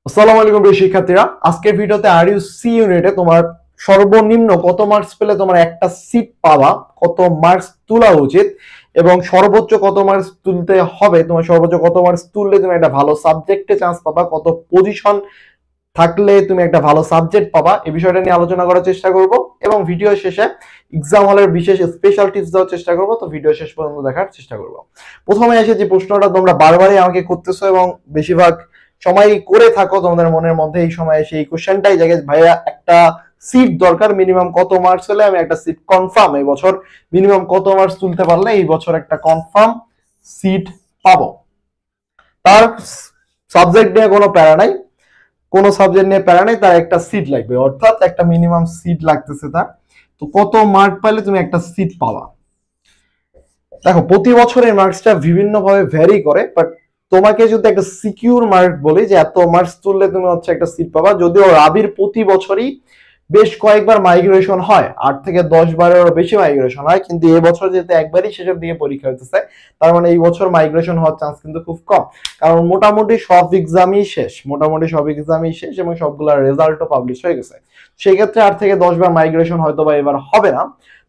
আসসালামু আলাইকুম প্রিয় শিক্ষার্থীরা, আজকের ভিডিওতে আর ইউ সি ইউনিটে তোমার সর্বনিম্ন কত মার্কস পেলে তোমার একটা সিট পাবা, কত মার্কস তোলা উচিত এবং সর্বোচ্চ কত মার্কস তুলতে হবে, তোমার সর্বোচ্চ কত মার্কস তুললে তুমি একটা ভালো সাবজেক্টে চান্স পাবা, কত পজিশন থাকলে তুমি একটা ভালো সাবজেক্ট পাবা, এই বিষয়টা নিয়ে আলোচনা করার চেষ্টা করব এবং ভিডিও শেষে এক্সাম হলের বিশেষ স্পেশাল টিপস দেওয়ার চেষ্টা করব। তো ভিডিও শেষ পর্যন্ত দেখার চেষ্টা করব। প্রথমে এসে যে প্রশ্নটা তোমরা বারবারই আমাকে করতেছো এবং বেশিরভাগ সময় করে থাকো তোমাদের মনের মধ্যে, এই সময় এসে এই কোশ্চেনটাই জাগে, ভাইয়া একটা সিট দরকার, মিনিমাম কত মার্কস হলে আমি একটা সিট কনফার্ম, এই বছর মিনিমাম কত মার্কস তুলতে পারলে এই বছর একটা কনফার্ম সিট পাবো। তার সাবজেক্ট নিয়ে কোনো প্যারা নাই, কোনো সাবজেক্ট নিয়ে প্যারা নেই, তার একটা সিট লাগবে, অর্থাৎ একটা মিনিমাম সিট লাগতেছে তার। তো কত মার্ক পাইলে তুমি একটা সিট পাবা? দেখো, প্রতি বছর এই মার্কসটা বিভিন্ন ভাবে ভ্যারি করে, বাট তোমাকে যদি একটা সিকিউর মার্ক বলি যে এত মার্কস তুললে তুমি হচ্ছে একটা সিট পাবা, যদিও রাবির প্রতি বছরই বেশ কয়েকবার মাইগ্রেশন হয়, 8 থেকে 10 বারেরও বেশি মাইগ্রেশন হয়, কিন্তু এবছর যেহেতু একবারই শেষের দিকে পরীক্ষা হতেছে, তার মানে এই বছর মাইগ্রেশন হওয়ার চান্স কিন্তু খুব কম, কারণ মোটামুটি সব এক্সামই শেষ এবং সবগুলোর রেজাল্টও পাবলিশ হয়ে গেছে। সেই ক্ষেত্রে 8 থেকে 10 বার মাইগ্রেশন হয়তো বা এবার হবে না।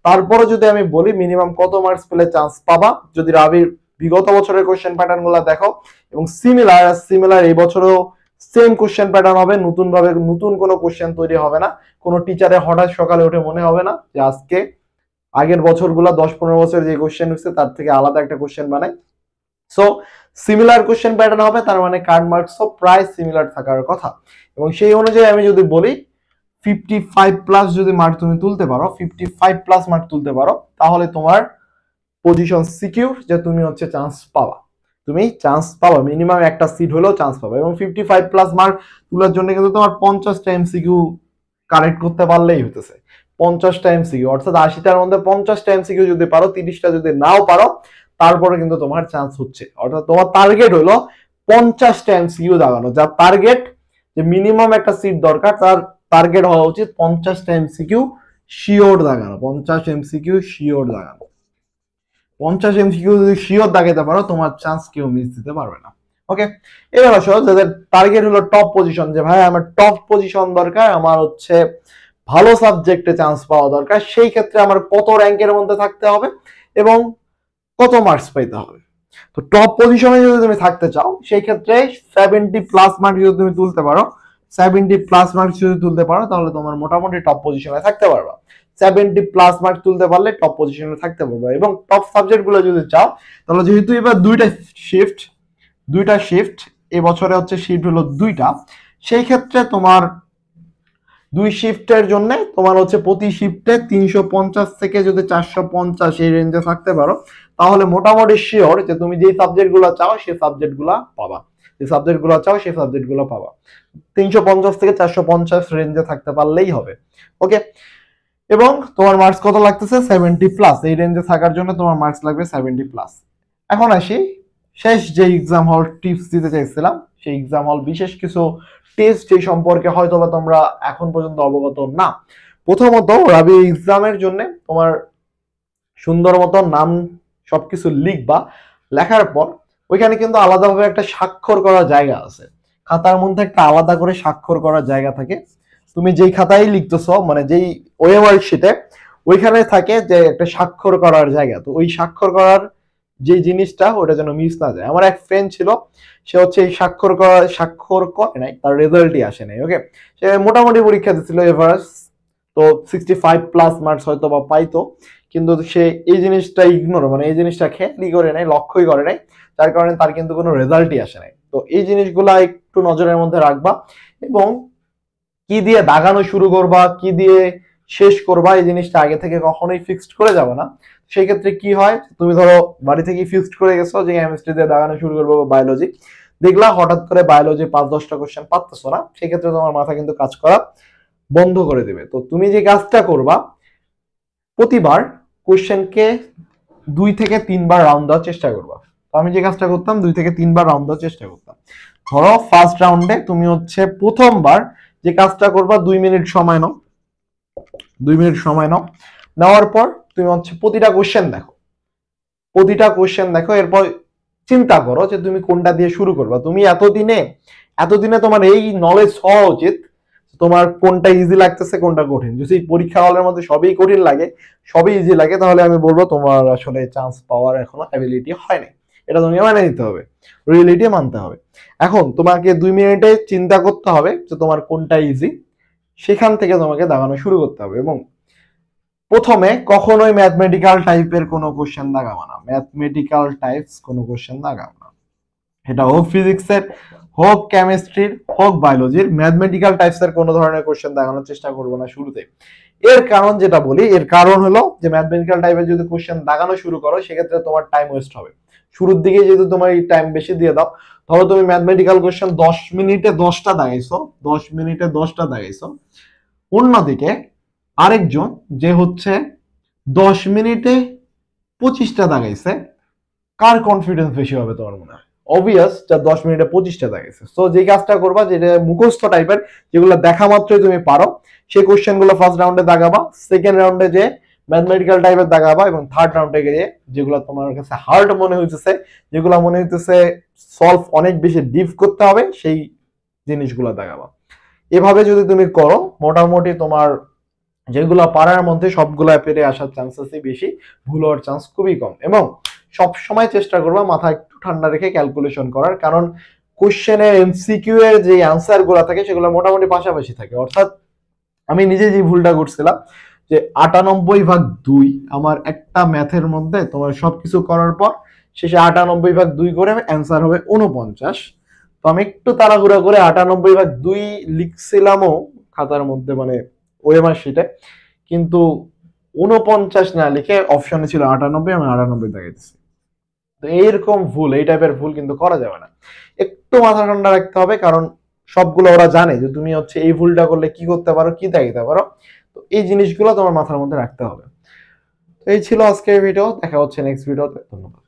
তারপরে যদি আমি বলি মিনিমাম কত মার্কস পেলে চান্স পাবা, যদি রাবির বিগত বছরের কোশ্চেন প্যাটার্ন গুলা দেখো এবং সিমিলার এই বছরও সেম কোশ্চেন প্যাটার্ন হবে, নতুন কোনো কোশ্চেন তৈরি হবে না। কোনো টিচারে হঠাৎ সকালে উঠে মনে হবে না যে আজকে আগের বছরগুলা 10-15 বছর যে কোশ্চেন হচ্ছে তার থেকে আলাদা একটা কোশ্চেন বানাই। সো সিমিলার কোশ্চেন প্যাটার্ন হবে, তার মানে কার্ড মার্কসও প্রায় সিমিলার থাকার কথা। এবং সেই অনুযায়ী আমি যদি বলি 55 প্লাস যদি মার্ক তুমি তুলতে পারো, 55 প্লাস মার্ক তুলতে পারো, তাহলে তোমার পজিশন সিকিউর, যে তুমি হচ্ছে চান্স পাবা, মিনিমাম একটা সিট হলেও চান্স পাবা। এবং 55 প্লাস মার্ক তোলার জন্য কিন্তু তোমার 50টা এমসিকিউ কারেক্ট করতে পারলেই হতেছে। 50টা এমসিকিউ অর্থাৎ 80টার মধ্যে 50টা এমসিকিউ যদি পারো, 30টা যদি নাও পারো, তারপরে কিন্তু তোমার চান্স হচ্ছে। অর্থাৎ তোমার টার্গেট হলো 50টা এমসিকিউ দাগানো, যার টার্গেট যে মিনিমাম একটা সিট দরকার, তার টার্গেট হওয়া উচিত 50টা এমসিকিউ শিওর দাগানো, 50 এমসিকিউ শিওর দাগানো। 50 এমসিকিউ যদি শিওর দাগাতে পারো, তোমার চান্স কেউ মিস দিতে পারবে না। ওকে, এবার আসো যাদের টার্গেট হলো টপ পজিশন, যে ভাই আমার টপ পজিশন দরকার, আমার হচ্ছে ভালো সাবজেক্টে চান্স পাওয়া দরকার, সেই ক্ষেত্রে আমার কত র্যাঙ্কের মধ্যে থাকতে হবে এবং কত মার্কস পাইতে হবে। তো টপ পজিশনে যদি তুমি থাকতে চাও, সেই ক্ষেত্রে 70 প্লাস মার্কস যদি তুমি তুলতে পারো, 70 প্লাস মার্কস যদি তুলতে পারো, তাহলে তোমার মোটামুটি টপ পজিশনে থাকতে পারবা। 70 প্লাস মার্ক তুলতে পারলে টপ পজিশনে থাকতে পারবে। এবং টপ সাবজেক্ট গুলো যদি চাও, তাহলে যেহেতু এবার দুইটা শিফট এবছরে হচ্ছে শিফট হলো দুইটা, সেই ক্ষেত্রে তোমার দুই শিফটের জন্য তোমার হচ্ছে প্রতি শিফটে 350 থেকে যদি 450 এই রেঞ্জে থাকতে পারো, তাহলে মোটামুটি শিওর যে তুমি যে সাবজেক্টগুলো চাও সেই সাবজেক্টগুলো পাবা, 350 থেকে 450 রেঞ্জে থাকতে পারলেই হবে। ওকে, এবং তোমার মার্কস কত লাগতেছে? 70 প্লাস। এই রেঞ্জে থাকার জন্য তোমার মার্কস লাগবে 70 প্লাস। এখন আসি শেষ যে এক্সাম হল টিপস দিতে চাইছিলাম, সেই এক্সাম হল বিশেষ কিছু টেস্ট এই সম্পর্কে হয়তোবা তোমরা এখন পর্যন্ত অবগত না। প্রথমত, রাবি এক্সামের জন্য তোমার সুন্দর মতো নাম সবকিছু লিখবা, লেখার পর ওইখানে কিন্তু আলাদাভাবে একটা স্বাক্ষর করার জায়গা আছে, খাতার মধ্যে একটা আলাদা করে স্বাক্ষর করার জায়গা থাকে। তুমি যেই খাতায় লিখতেছো, মানে যেই ওয়েবসাইট শিটে, ওইখানে থাকে যে একটা স্বাক্ষর করার জায়গা। তো ওই স্বাক্ষর করার যে জিনিসটা, ওটা যেন মিস না যায়। আমার এক ফ্রেন্ড ছিল, সে হচ্ছে এই স্বাক্ষর করে নাই, তার রেজাল্টই আসে নাই। ওকে, সে মোটামুটি পরীক্ষা দিচ্ছিল এভারেজ, তো 65 প্লাস মার্কস হয়তো বা পাইতো, কিন্তু সে এই জিনিসটা মানে এই জিনিসটা খেয়ালই করে নাই, লক্ষ্যই করে নাই, যার কারণে তার কিন্তু কোনো রেজাল্টই আসে নাই। তো এই জিনিসগুলা একটু নজরের মধ্যে রাখবা এবং কি দিয়ে দাগানো শুরু করবা, কি দিয়ে শেষ করবা, এই জিনিসটা আগে থেকে কখনোই ফিক্সড করে যাবে না। সেই ক্ষেত্রে কি হয়, তুমি ধরো বাড়ি থেকে ফিক্সড করে গেছো যে কেমিস্ট্রি দিয়ে দাগানো শুরু করবো বা বায়োলজি, দেখলা হঠাৎ করে বায়োলজি 5-10টা কোশ্চেন পারতেছো না, সেই ক্ষেত্রে তোমার মাথা কিন্তু কাজ করা বন্ধ করে দেবে। তো তুমি যে কাজটা করবা, প্রতিবার কোশ্চেনকে 2 থেকে 3 বার রাউন্ড দেওয়ার চেষ্টা করবা। তো আমি যে কাজটা করতাম, 2 থেকে 3 বার রাউন্ড দেওয়ার চেষ্টা করতাম। ধরো ফার্স্ট রাউন্ডে তুমি হচ্ছে প্রথমবার যে কাজটা করবা, 2 মিনিট সময় নাও, নেওয়ার পর তুমি হচ্ছে প্রতিটা কোশ্চেন দেখো, এরপর চিন্তা করো যে তুমি কোনটা দিয়ে শুরু করবা। তুমি এতদিনে তোমার এই নলেজ হওয়া উচিত তোমার কোনটা ইজি লাগতেছে কোনটা কঠিন। যদি পরীক্ষা হলের মধ্যে সবই কঠিন লাগে, সবই ইজি লাগে, তাহলে আমি বলবো তোমার আসলে চান্স পাওয়ার এখনো অ্যাবিলিটি হয়নি। এটা তুমি মানে নিতে হবে, রিয়েলিটি মানতে হবে। এখন তোমাকে 2 মিনিটে চিন্তা করতে হবে যে তোমার কোনটা ইজি, সেখান থেকে তোমাকে দাগানো শুরু করতে হবে। এবং প্রথমে কখনোই ম্যাথমেটিক্যাল টাইপের কোনো কোশ্চেন দাগাবো না, ম্যাথমেটিক্যাল টাইপস কোনো কোশ্চেন দাগাবো না। এটা হোক ফিজিক্সের, হোক কেমিস্ট্রির, হোক বায়োলজির, ম্যাথমেটিক্যাল টাইপসের কোনো ধরনের কোশ্চেন দেখানোর চেষ্টা করবো না শুরুতে। এর কারণ যেটা বলি, এর কারণ হলো যে ম্যাথমেটিক্যাল টাইপের যদি কোশ্চেন দাগানো শুরু করো সেক্ষেত্রে তোমার টাইম ওয়েস্ট হবে। শুরুর দিকে যেহেতু তোমার এই টাইম বেশি দিয়ে দাও, ধরো তুমি ম্যাথমেটিক্যাল কোশ্চেন 10 মিনিটে 10টা দাগাইছো, 10 মিনিটে 10টা দাগাইছো, অন্যদিকে আরেকজন যে হচ্ছে 10 মিনিটে 25টা দাগাইছে, কার কনফিডেন্স বেশি হবে তোমার মনে হয়? অবভিয়াস যা 10 মিনিটে 25টা দাগাইছে। সো যে কাজটা করবা, যেটা মুখস্থ টাইপের, যেগুলো দেখা মাত্রই তুমি পারো, সেই কোশ্চেন গুলো ফার্স্ট রাউন্ডে দাগাবা, সেকেন্ড রাউন্ডে যে ম্যাথমেটিক্যাল টাইপের দাগাবা, এবং থার্ড রাউন্ডে গিয়ে যেগুলো তোমার কাছে হার্ড মনে হইতেছে, যেগুলো মনে হইতেছে সলভ অনেক বেশি ডিপ করতে হবে, সেই জিনিসগুলো দাগাবা। এভাবে যদি তুমি করো, মোটামুটি তোমার যেগুলো পারার মধ্যে সবগুলা পেরে আসার চান্সেসই বেশি, ভুল হওয়ার চান্স খুবই কম। এবং সব সময় চেষ্টা করবা মাথা একটু ঠান্ডা রেখে ক্যালকুলেশন করার, কারণ কোশ্চেনের এমসিকিউ এর যে আনসার গুলা থাকে সেগুলো মোটামুটি পাশাপাশি থাকে। অর্থাৎ আমি নিজে যে ভুলটা করছিলাম যে 98/2 আমার একটা ম্যাথের মধ্যে তোমার সবকিছু করার পর শেষে 98/2 করে অ্যান্সার হবে 49। তো আমি একটু তাড়াহুড়া করে 98/2 লিখছিলামও খাতার মধ্যে, মানে ওএমআর শিটে, কিন্তু 49 না লিখে অপশনে ছিল 98, আমি 98 দেখাইতেছি। তো এইরকম ভুল, এই টাইপের ভুল কিন্তু করা যাবে না। একটু মাথা ঠান্ডা রাখতে হবে, কারণ সবগুলো ওরা জানে যে তুমি হচ্ছে এই ভুলটা করলে কি করতে পারো, কি দেখাইতে পারো। তো এই জিনিসগুলো তোমার মাথার মধ্যে রাখতে হবে। তো এই ছিল আজকের ভিডিও, দেখা হচ্ছে নেক্সট ভিডিওতে। ধন্যবাদ।